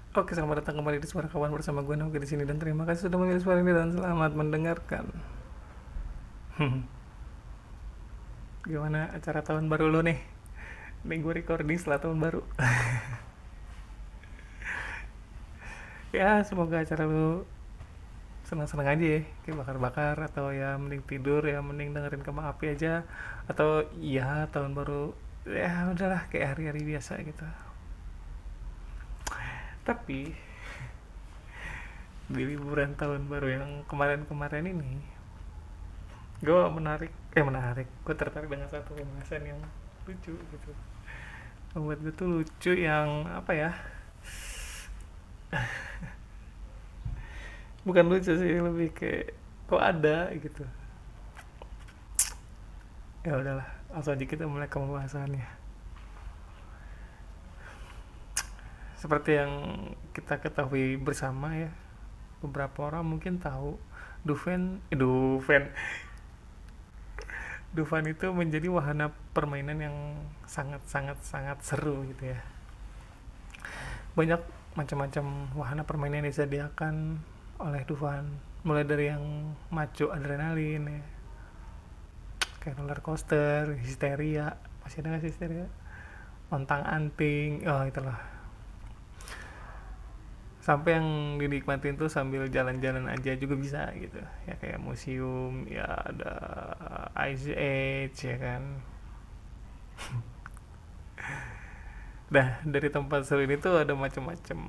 Oke, selamat datang kembali di Suara Kawan bersama gue Nogi di sini dan terima kasih sudah memilih suara ini dan selamat mendengarkan. Gimana acara tahun baru lo nih? Nih gue recording setelah tahun baru. Ya, semoga acara lo senang-senang aja ya, kayak bakar-bakar atau ya mending tidur ya mending dengerin kembang api aja atau ya tahun baru ya udahlah kayak hari-hari biasa gitu. Tapi di liburan tahun baru yang kemarin-kemarin ini gue menarik gue tertarik dengan satu pembahasan yang lucu gitu, membuat gue tuh lucu yang apa ya, bukan lucu sih lebih kayak kok ada gitu. Ya udahlah, langsung aja kita mulai ke pembahasannya. Seperti yang kita ketahui bersama ya, beberapa orang mungkin tahu Dufan itu menjadi wahana permainan yang sangat sangat sangat seru gitu ya. Banyak macam-macam wahana permainan yang disediakan oleh Dufan, mulai dari yang macu adrenalin ya, kayak roller coaster, histeria, masih ada nggak sih histeria, ontang anting, oh itulah, sampai yang dinikmatin tuh sambil jalan-jalan aja juga bisa gitu ya, kayak museum ya, ada Ice Age ya kan. Nah, dari tempat seru ini tuh ada macam-macam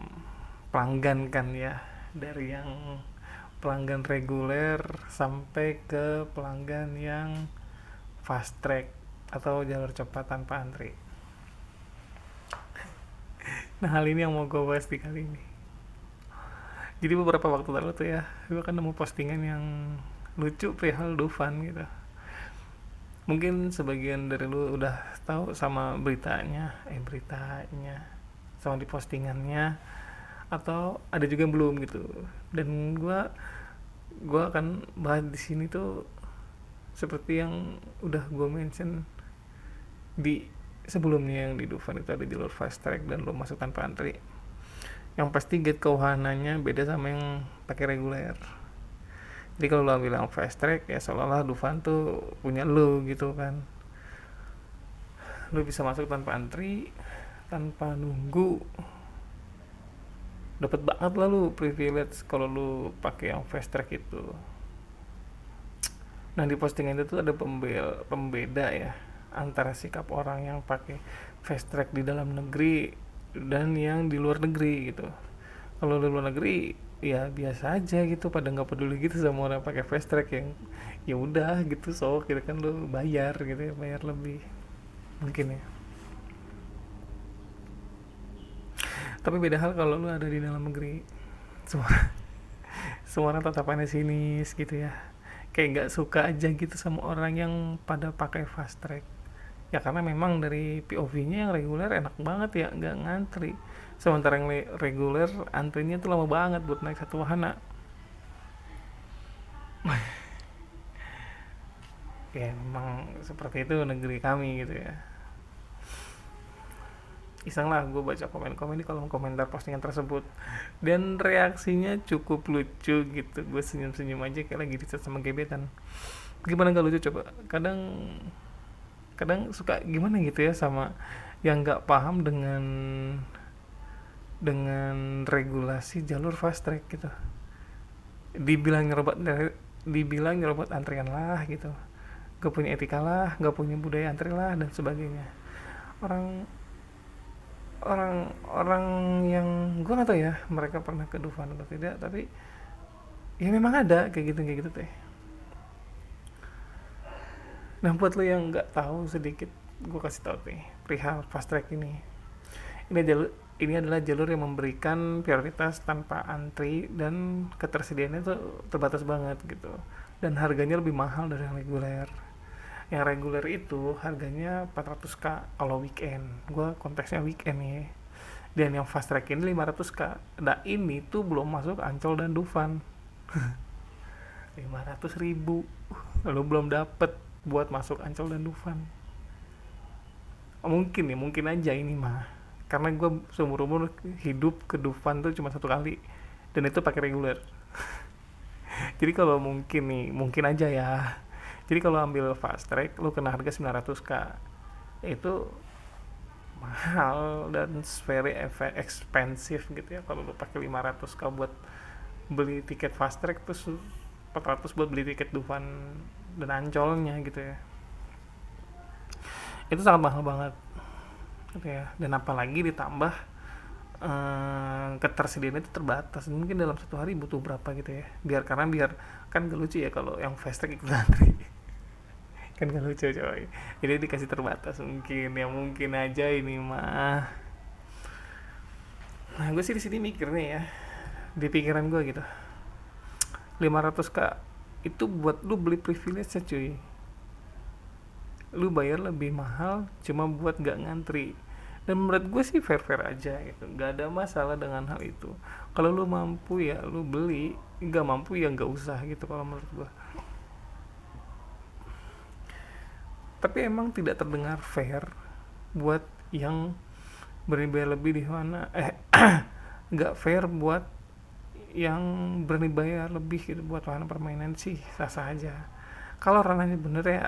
pelanggan kan ya, dari yang pelanggan reguler sampai ke pelanggan yang fast track atau jalur cepat tanpa antri. Nah, hal ini yang mau gue bahas di kali ini. Jadi beberapa waktu lalu tuh ya, gue kan nemu postingan yang lucu perihal Dufan gitu. Mungkin sebagian dari lu udah tahu sama beritanya, sama di postingannya, atau ada juga yang belum gitu. Dan gue akan bahas di sini tuh seperti yang udah gue mention di sebelumnya, yang di Dufan itu ada jalur fast track dan lo masuk tanpa antri. Yang pasti gate kewahanannya beda sama yang pakai reguler. Jadi kalau lo bilang fast track ya seolah-olah Dufan tuh punya lo gitu kan. Lo bisa masuk tanpa antri, tanpa nunggu. Dapat banget lah lo privilege kalau lo pakai yang fast track itu. Nah, di postingan itu tuh ada pembeda ya antara sikap orang yang pakai fast track di dalam negeri dan yang di luar negeri gitu. Kalau di luar negeri ya biasa aja gitu, pada nggak peduli gitu sama orang pakai fast track yang ya udah gitu, so kira kan lo bayar gitu ya, bayar lebih mungkin ya. Tapi beda hal kalau lo ada di dalam negeri, semua semua orang tatapannya sinis gitu ya, kayak nggak suka aja gitu sama orang yang pada pakai fast track. Ya karena memang dari POV-nya yang reguler enak banget ya, nggak ngantri. Sementara yang reguler antrinya tuh lama banget buat naik satu wahana. Ya memang seperti itu negeri kami gitu ya. Iseng lah gue baca komen-komen di kolom komentar postingan tersebut, dan reaksinya cukup lucu gitu. Gue senyum-senyum aja kayak lagi dicat sama gebetan. Gimana gak lucu coba? Kadang kadang suka gimana gitu ya sama yang nggak paham dengan regulasi jalur fast track gitu. Dibilang nyerobot dibilang nyerobot antrian lah gitu, gak punya etika lah, gak punya budaya antri lah dan sebagainya. Orang orang yang gue nggak tahu ya mereka pernah ke Dufan atau tidak, tapi ya memang ada kayak gitu teh. Nah, buat lo yang nggak tahu sedikit, gue kasih tahu nih perihal fast track ini. Ini adalah jalur yang memberikan prioritas tanpa antri dan ketersediaannya tuh terbatas banget gitu. Dan harganya lebih mahal dari yang reguler. Yang reguler itu harganya 400k kalau weekend. Gua konteksnya weekend ya. Dan yang fast track ini 500k. Nah, ini tuh belum masuk Ancol dan Dufan. 500 ribu. Lalu belum dapet buat masuk Ancol dan Dufan. Mungkin aja ini mah karena gue seumur umur hidup ke Dufan tuh cuma satu kali, dan itu pakai reguler. Jadi kalau mungkin nih, mungkin aja ya, jadi kalau ambil fast track lu kena harga 900k, itu mahal dan very expensive gitu ya. Kalau lu pakai 500k buat beli tiket fast track, terus 400 buat beli tiket Dufan dan Ancolnya gitu ya, itu sangat mahal banget gitu ya. Dan apalagi ditambah ketersediaan itu terbatas, mungkin dalam satu hari butuh berapa gitu ya, biar kan gak lucu ya kalau yang fast track ikut antri. Kan gak lucu coy, jadi dikasih terbatas. Mungkin aja ini mah. Nah gue sih di sini mikir nih ya, di pikiran gue gitu, 500k itu buat lu beli privilege ya cuy, lu bayar lebih mahal cuma buat gak ngantri. Dan menurut gue sih fair fair aja gitu, gak ada masalah dengan hal itu. Kalau lu mampu ya lu beli, gak mampu ya gak usah gitu kalau menurut gue. Tapi emang tidak terdengar fair buat yang berani bayar lebih di mana nggak fair buat yang berani bayar lebih gitu buat wahana permainan sih sah-sah aja. Kalau ranahnya bener ya,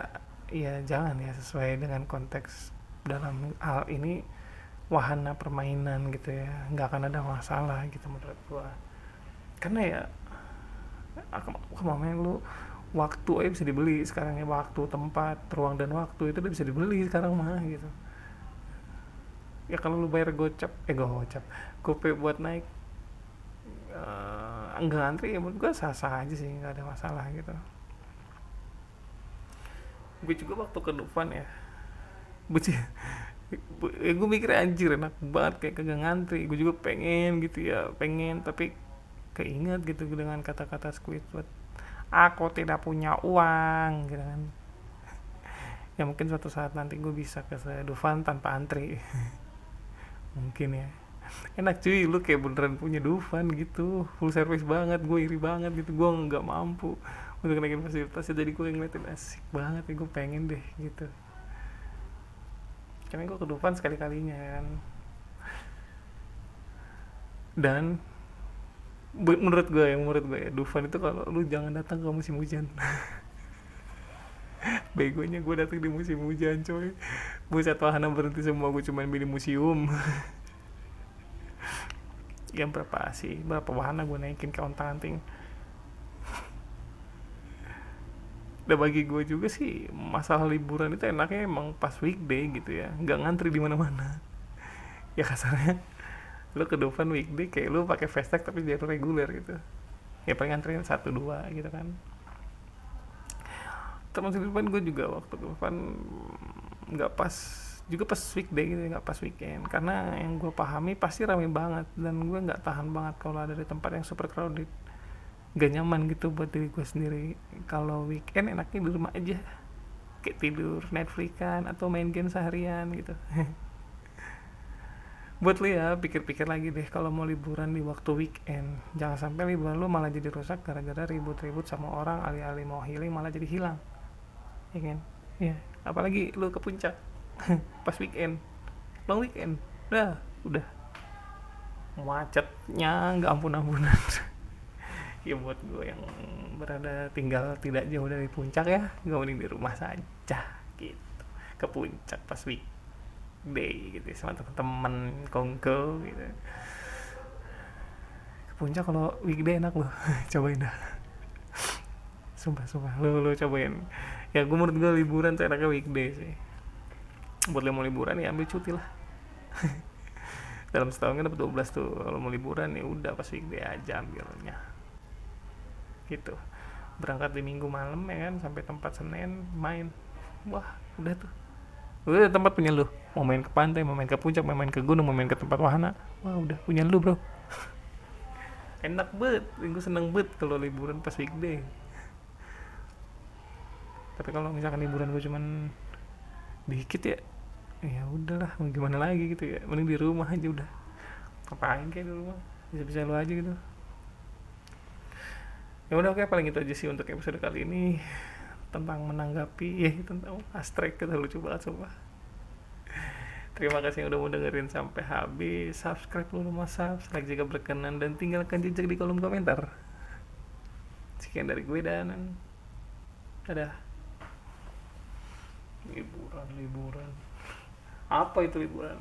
ya jangan ya, sesuai dengan konteks dalam hal ini wahana permainan gitu ya, nggak akan ada masalah gitu menurut gua. Karena ya kemampuan lu, waktu aja bisa dibeli sekarang ya, waktu, tempat, ruang dan waktu itu udah bisa dibeli sekarang mah gitu. Ya kalau lu bayar gocap GoPay buat naik enggak antri ya, menurut gue sah-sah aja sih, nggak ada masalah gitu. Gue juga waktu ke Dufan ya, gue mikir anjir enak banget kayak kagak ngantri. Gue juga pengen gitu ya, tapi keinget gitu dengan kata-kata Squidward, aku tidak punya uang gitu kan. Ya mungkin suatu saat nanti gue bisa ke Dufan tanpa antri. Mungkin ya, enak cuy, lu kayak beneran punya Dufan gitu, full service banget. Gue iri banget gitu, gue nggak mampu untuk naikin fasilitasnya, jadi gue ngeliatin asik banget ya, gue pengen deh gitu. Karena gue ke Dufan sekali kalinya kan. Dan menurut gue ya, Dufan itu kalau lu jangan datang ke musim hujan. Begonya gue datang di musim hujan coy, buset, wahana berhenti semua, gue cuman milih museum. Ya berapa wahana gue naikin ke ontang-anting. Dan bagi gue juga sih masalah liburan itu enaknya emang pas weekday gitu ya, nggak ngantri di mana-mana. Ya kasarnya lu ke Dufan weekday kayak lu pakai fast tapi jalur reguler gitu, ya paling ngantriin 1-2 gitu kan. Termasuk di Dufan gue juga waktu ke Dufan nggak pas, juga pas weekday gitu, nggak pas weekend, karena yang gue pahami pasti rame banget dan gue nggak tahan banget kalau ada di tempat yang super crowded. Gak nyaman gitu buat diri gue sendiri. Kalau weekend enaknya di rumah aja, kayak tidur, Netflix kan, atau main game seharian gitu. Buat lu ya, pikir-pikir lagi deh kalau mau liburan di waktu weekend. Jangan sampai liburan lu malah jadi rusak gara-gara ribut-ribut sama orang, alih-alih mau healing malah jadi hilang, ya kan? Ya, apalagi lu ke puncak pas weekend, long weekend, udah macetnya nggak ampun-ampunan. Ya buat gue yang berada tinggal tidak jauh dari puncak ya, gak mending di rumah saja gitu, ke puncak pas weekday gitu sama teman-teman kongko gitu. Ke puncak kalau weekday enak loh. Cobain dah, sumpah lo cobain ya. Gue menurut gue liburan tuh enaknya weekday sih. Buat lo mau liburan ya ambil cuti lah. Dalam setahun kan dapat 12 tuh. Kalau mau liburan ya udah pas weekday aja ambilnya gitu. Berangkat di minggu malam ya kan, sampai tempat Senin main, wah udah tuh, udah tempat punya lu. Mau main ke pantai, mau main ke puncak, mau main ke gunung, mau main ke tempat wahana, wah udah punya lu bro. Enak banget, gue seneng banget kalau liburan pas weekday. Tapi kalau misalkan liburan gue cuman dikit ya, ya udahlah mau gimana lagi gitu ya, mending di rumah aja udah. Ngapain kayak di rumah, bisa-bisa lu aja gitu. Ya udah, oke, paling itu aja sih untuk episode kali ini tentang menanggapi tentang astrek, kita lucu banget sumpah. Terima kasih yang udah mau dengerin sampai habis. Subscribe dulu mas, like jika berkenan, dan tinggalkan jejak di kolom komentar. Sekian dari gue dan dadah. Liburan, liburan. Apa itu liburan?